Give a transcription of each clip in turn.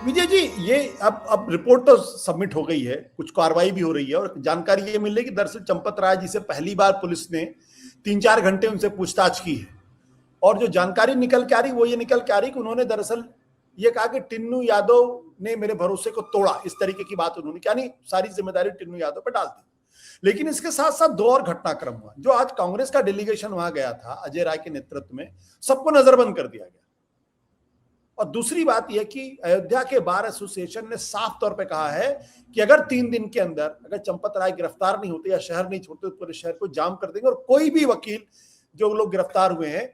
विजय जी, ये अब रिपोर्ट तो सबमिट हो गई है, कुछ कार्रवाई भी हो रही है और जानकारी ये मिल रही है कि दरअसल चंपत राय जी से पहली बार पुलिस ने 3-4 घंटे उनसे पूछताछ की है। और जो जानकारी निकल के आ रही वो ये निकल के आ रही कि उन्होंने दरअसल ये कहा कि टिन्नू यादव ने मेरे भरोसे को तोड़ा, इस तरीके की बात उन्होंने, यानी सारी जिम्मेदारी टिन्नू यादव पर डाल दी। लेकिन इसके साथ साथ दो और घटनाक्रम हुआ। जो आज कांग्रेस का डेलीगेशन वहां गया था अजय राय के नेतृत्व में, सबको नजरबंद कर दिया गया। और दूसरी बात यह कि अयोध्या के बार एसोसिएशन ने साफ तौर पे कहा है कि अगर 3 दिन के अंदर अगर चंपत राय गिरफ्तार नहीं होते या शहर नहीं छोड़ते तो पूरे शहर को जाम कर देंगे और कोई भी वकील जो लोग गिरफ्तार हुए हैं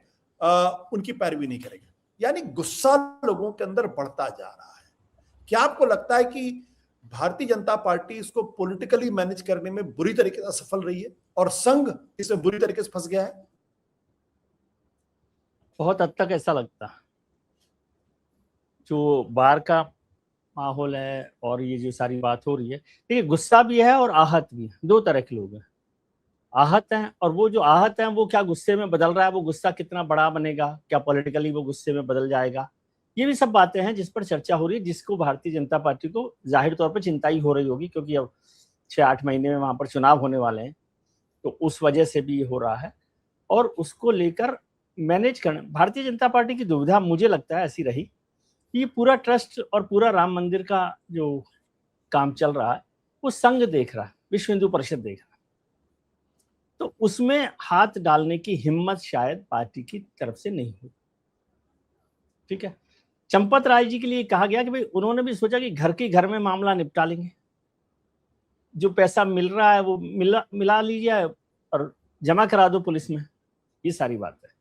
उनकी पैरवी नहीं करेंगे। यानी गुस्सा लोगों के अंदर बढ़ता जा रहा है। क्या आपको लगता है कि भारतीय जनता पार्टी इसको पॉलिटिकली मैनेज करने में बुरी तरीके से सफल रही है और संघ इसमें बुरी तरीके से फंस गया है? बहुत हद तक ऐसा लगता है। जो बार का माहौल है और ये जो सारी बात हो रही है, देखिए गुस्सा भी है और आहत भी है। दो तरह के लोग हैं, आहत हैं, और वो जो आहत हैं वो क्या गुस्से में बदल रहा है, वो गुस्सा कितना बड़ा बनेगा, क्या पॉलिटिकली वो गुस्से में बदल जाएगा, ये भी सब बातें हैं जिस पर चर्चा हो रही है, जिसको भारतीय जनता पार्टी को जाहिर तौर पर चिंता ही हो रही होगी, क्योंकि अब 6-8 महीने में वहां पर चुनाव होने वाले हैं, तो उस वजह से भी ये हो रहा है। और उसको लेकर मैनेज करना भारतीय जनता पार्टी की दुविधा मुझे लगता है ऐसी रही कि पूरा ट्रस्ट और पूरा राम मंदिर का जो काम चल रहा है वो संघ देख रहा है, विश्व हिंदू परिषद देख रहा है, तो उसमें हाथ डालने की हिम्मत शायद पार्टी की तरफ से नहीं हुई। ठीक है, चंपत राय जी के लिए कहा गया कि भाई उन्होंने भी सोचा कि घर के घर में मामला निपटा लेंगे, जो पैसा मिल रहा है वो मिला लीजिए और जमा करा दो पुलिस में, ये सारी बात है।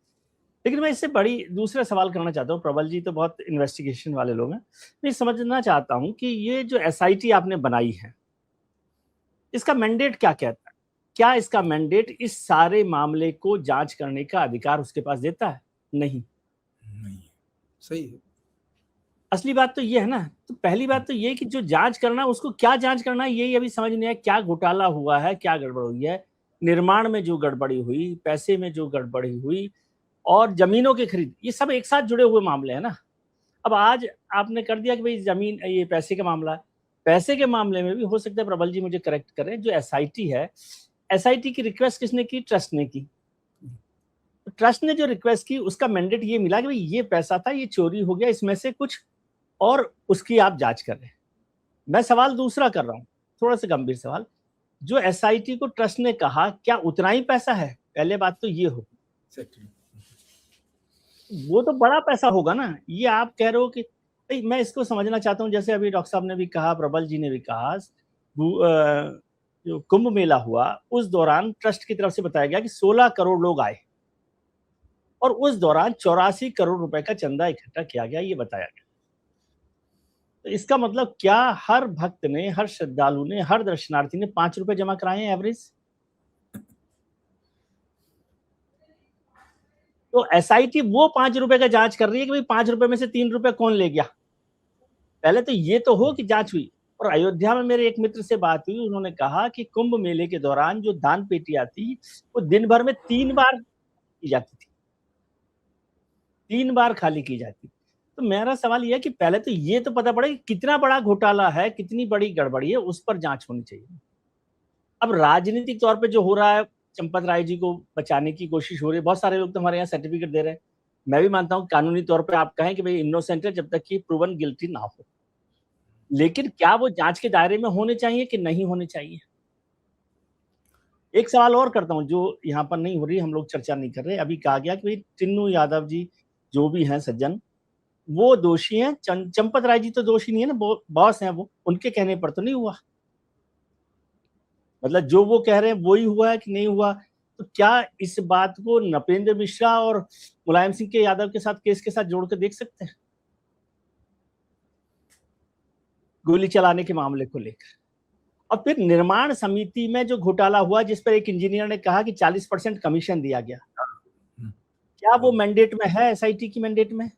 लेकिन मैं इससे बड़ी दूसरा सवाल करना चाहता हूँ, प्रबल जी तो बहुत इन्वेस्टिगेशन वाले लोग हैं, मैं समझना चाहता हूँ कि ये जो एसआईटी आपने बनाई है इसका मैंडेट क्या कहता है? क्या इसका मैंडेट इस सारे मामले को जांच करने का अधिकार उसके पास देता है? नहीं सही है। असली बात तो ये है ना। तो पहली बात तो ये कि जो जांच करना उसको क्या जांच करना है यही अभी समझ नहीं आया। क्या घोटाला हुआ है, क्या गड़बड़ हुई है, निर्माण में जो गड़बड़ी हुई, पैसे में जो गड़बड़ी हुई और जमीनों के खरीद, ये सब एक साथ जुड़े हुए मामले हैं ना। अब आज आपने कर दिया कि भाई जमीन, ये पैसे का मामला है, पैसे के मामले में भी हो सकता है, प्रबल जी मुझे करेक्ट करें, जो एसआईटी है, एसआईटी की रिक्वेस्ट किसने की? ट्रस्ट ने की। ट्रस्ट ने जो रिक्वेस्ट की उसका मैंडेट ये मिला कि भाई ये पैसा था, ये चोरी हो गया, इसमें से कुछ और उसकी आप जांच कर रहे हैं। मैं सवाल दूसरा कर रहा हूं, थोड़ा सा गंभीर सवाल, जो एसआईटी को ट्रस्ट ने कहा क्या उतना ही पैसा है? पहले बात तो ये हो, वो तो बड़ा पैसा होगा ना। ये आप कह रहे हो कि मैं इसको समझना चाहता हूं, जैसे अभी डॉक्टर साहब ने भी कहा, प्रबल जी ने भी कहा, जो कुंभ मेला हुआ उस दौरान ट्रस्ट की तरफ से बताया गया कि 16 करोड़ लोग आए और उस दौरान 84 करोड़ रुपए का चंदा इकट्ठा किया गया, ये बताया गया। तो इसका मतलब क्या हर भक्त ने, हर श्रद्धालु ने, हर दर्शनार्थी ने 5 रुपए जमा कराए हैं एवरेज? तो एसआईटी वो 5 रुपए का जांच कर रही है कि भाई 5 रुपए में से 3 रुपए कौन ले गया। पहले तो ये तो हो कि जांच हुई। और अयोध्या में मेरे एक मित्र से बात हुई, उन्होंने कहा कि कुंभ मेले के दौरान जो दान पेटियां थी वो दिन भर में 3 बार की जाती थी, 3 बार खाली की जाती। तो मेरा सवाल यह है कि पहले तो ये तो पता पड़े कि कितना बड़ा घोटाला है, कितनी बड़ी गड़बड़ी है, उस पर जांच होनी चाहिए। अब राजनीतिक तौर पे जो हो रहा है, चंपत राय जी को बचाने की कोशिश हो रही है, बहुत सारे लोग तो हमारे यहाँ सर्टिफिकेट दे रहे हैं। मैं भी मानता हूँ कानूनी तौर पे आप कहें कि भाई इनोसेंट है जब तक कि प्रूवन गिल्टी ना हो, लेकिन क्या वो जांच के दायरे में होने चाहिए कि नहीं होने चाहिए? एक सवाल और करता हूं जो यहाँ पर नहीं हो रही, हम लोग चर्चा नहीं कर रहे। अभी कहा गया कि भाई टिन्नू यादव जी जो भी हैं सज्जन, वो दोषी हैं, चंपत राय जी तो दोषी नहीं है ना, बॉस हैं वो, उनके कहने पर तो नहीं हुआ। मतलब जो वो कह रहे हैं वही हुआ है कि नहीं हुआ? तो क्या इस बात को नपेंद्र मिश्रा और मुलायम सिंह के यादव के साथ केस के साथ जोड़ के देख सकते हैं, गोली चलाने के मामले को लेकर? और फिर निर्माण समिति में जो घोटाला हुआ जिस पर एक इंजीनियर ने कहा कि 40% कमीशन दिया गया, क्या वो मैंडेट में है, एसआईटी की मैंडेट में?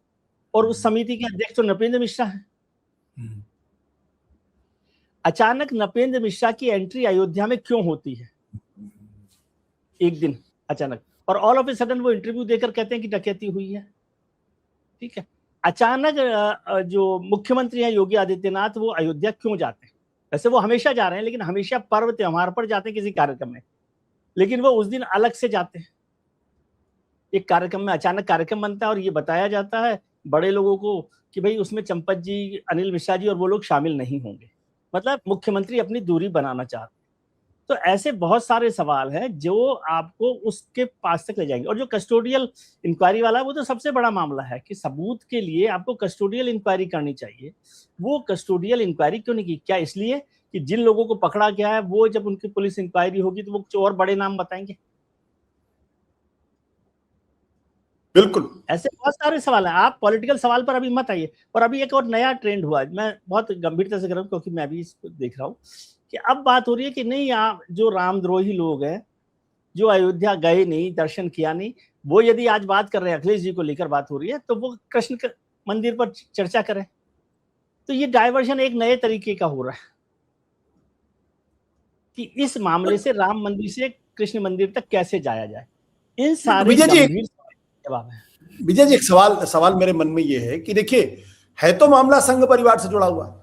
और उस समिति के अध्यक्ष तो नपेंद्र मिश्रा है। अचानक नपेंद्र मिश्रा की एंट्री अयोध्या में क्यों होती है एक दिन अचानक, और ऑल ऑफ ए सडन वो इंटरव्यू देकर कहते हैं कि डकैती हुई है? ठीक है, अचानक जो मुख्यमंत्री हैं योगी आदित्यनाथ वो अयोध्या क्यों जाते हैं? वैसे वो हमेशा जा रहे हैं, लेकिन हमेशा पर्व त्योहार पर जाते हैं किसी कार्यक्रम में, लेकिन वो उस दिन अलग से जाते हैं। एक कार्यक्रम में अचानक कार्यक्रम बनता है और ये बताया जाता है बड़े लोगों को कि भाई उसमें चंपत जी, अनिल मिश्रा जी और वो लोग शामिल नहीं होंगे। मतलब मुख्यमंत्री अपनी दूरी बनाना चाहते हैं। तो ऐसे बहुत सारे सवाल हैं जो आपको उसके पास तक ले जाएंगे। और जो कस्टोडियल इंक्वायरी वाला है वो तो सबसे बड़ा मामला है कि सबूत के लिए आपको कस्टोडियल इंक्वायरी करनी चाहिए। वो कस्टोडियल इंक्वायरी क्यों नहीं की? क्या इसलिए कि जिन लोगों को पकड़ा गया है वो जब उनकी पुलिस इंक्वायरी होगी तो वो कुछ और बड़े नाम बताएंगे? बिल्कुल। ऐसे बहुत सारे सवाल हैं। आप पॉलिटिकल सवाल पर अभी मत आइए। और अभी एक और नया ट्रेंड हुआ है, मैं बहुत गंभीरता से कर रहा हूँ क्योंकि मैं भी इसको देख रहा हूँ कि अब बात हो रही है कि नहीं, आप जो रामद्रोही लोग हैं जो अयोध्या गए नहीं, दर्शन किया नहीं, वो यदि आज बात कर रहे हैं, अखिलेश जी को लेकर बात हो रही है, तो वो कृष्ण मंदिर पर चर्चा करें। तो ये डाइवर्जन एक नए तरीके का हो रहा है कि इस मामले से राम मंदिर से कृष्ण मंदिर तक कैसे जाया जाए। इन सारे गंभीर जवाब है। विजय जी, एक सवाल मेरे मन में ये है कि देखिए, है तो मामला संघ परिवार से जुड़ा हुआ,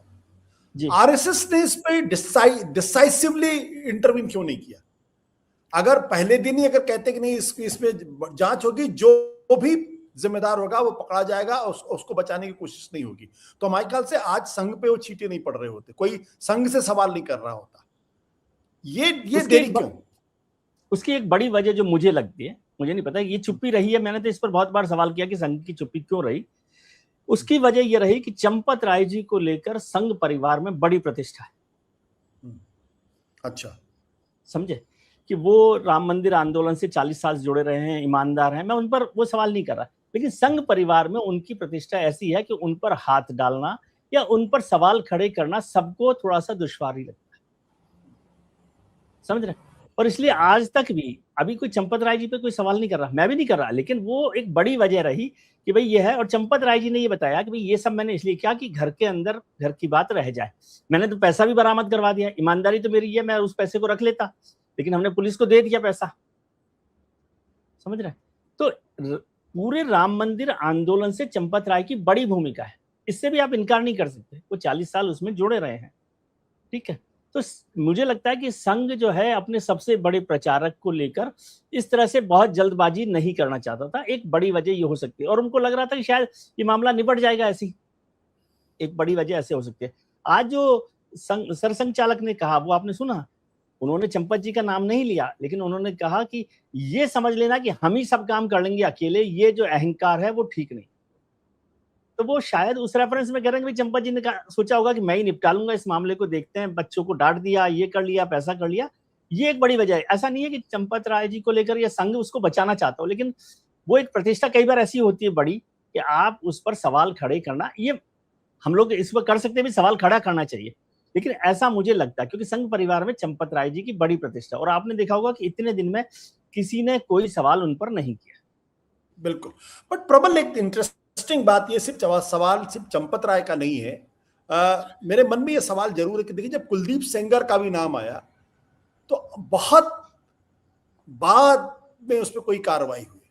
आरएसएस ने इस पे डिसाइसिवली इंटरवीन क्यों नहीं किया? अगर पहले दिन ही अगर कहते कि नहीं इसमें जांच होगी, जो भी जिम्मेदार होगा वो पकड़ा जाएगा, उसको बचाने की कोशिश नहीं होगी, तो हमारे ख्याल से आज संघ पे वो छींटे नहीं पड़ रहे होते, कोई संघ से सवाल नहीं कर रहा होता। ये देरी क्यों? उसकी एक बड़ी वजह जो मुझे लगती है, मुझे नहीं पता, ये चुप्पी रही है। मैंने तो इस पर बहुत बार सवाल किया कि संघ की चुप्पी क्यों रही। उसकी वजह यह रही कि चंपत राय जी को लेकर संघ परिवार में बड़ी प्रतिष्ठा है। अच्छा, समझे कि वो राम मंदिर आंदोलन से 40 साल जुड़े रहे हैं, ईमानदार हैं, मैं उन पर वो सवाल नहीं कर रहा, लेकिन संघ परिवार में उनकी प्रतिष्ठा ऐसी है कि उन पर हाथ डालना या उन पर सवाल खड़े करना सबको थोड़ा सा दुश्वार ही लगता है। समझ रहे? और इसलिए आज तक भी अभी कोई चंपत राय जी पे कोई सवाल नहीं कर रहा, मैं भी नहीं कर रहा, लेकिन वो एक बड़ी वजह रही कि भाई ये है। और चंपत राय जी ने ये बताया कि भाई ये सब मैंने इसलिए किया कि घर के अंदर घर की बात रह जाए। मैंने तो पैसा भी बरामद करवा दिया, ईमानदारी तो मेरी है, मैं उस पैसे को रख लेता, लेकिन हमने पुलिस को दे दिया पैसा। समझ रहे? तो पूरे राम मंदिर आंदोलन से चंपत राय की बड़ी भूमिका है, इससे भी आप इनकार नहीं कर सकते। वो 40 साल उसमें जुड़े रहे हैं, ठीक है। तो मुझे लगता है कि संघ जो है अपने सबसे बड़े प्रचारक को लेकर इस तरह से बहुत जल्दबाजी नहीं करना चाहता था। एक बड़ी वजह ये हो सकती है, और उनको लग रहा था कि शायद ये मामला निपट जाएगा, ऐसी एक बड़ी वजह ऐसे हो सकती है। आज जो सरसंघ चालक ने कहा वो आपने सुना, उन्होंने चंपत जी का नाम नहीं लिया, लेकिन उन्होंने कहा कि ये समझ लेना कि हम ही सब काम कर लेंगे अकेले, ये जो अहंकार है वो ठीक नहीं। तो वो शायद उस रेफरेंस में कह रहे हैं कि चंपत जी ने सोचा होगा कि मैं ही निपटा लूंगा इस मामले को, देखते हैं, बच्चों को डांट दिया, ये कर लिया, पैसा कर लिया। ये एक बड़ी वजह है। ऐसा नहीं है कि चंपत राय जी को लेकर या संघ उसको बचाना चाहता हो, लेकिन वो एक प्रतिष्ठा कई बार ऐसी होती है बड़ी कि आप उस पर सवाल खड़े करना, ये हम लोग इस पर कर सकते हैं भी, सवाल खड़ा करना चाहिए, लेकिन ऐसा मुझे लगता है क्योंकि संघ परिवार में चंपत राय जी की बड़ी प्रतिष्ठा, और आपने देखा होगा कि इतने दिन में किसी ने कोई सवाल उन पर नहीं किया। बिल्कुल। बट प्रबल, एक इंटरेस्टिंग बात, ये सवाल सिर्फ चंपत राय का नहीं है। मेरे मन में ये सवाल जरूर है कि देखिए, जब कुलदीप सेंगर का भी नाम आया तो बहुत बाद में उस पर कोई कार्रवाई हुई।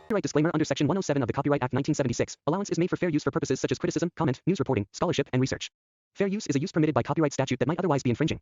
Copyright disclaimer under Section 107 of the Copyright Act 1976. Allowance is made for fair use for purposes such as criticism, comment, news reporting, scholarship, and research. Fair use is a use permitted by copyright statute that might otherwise be infringing.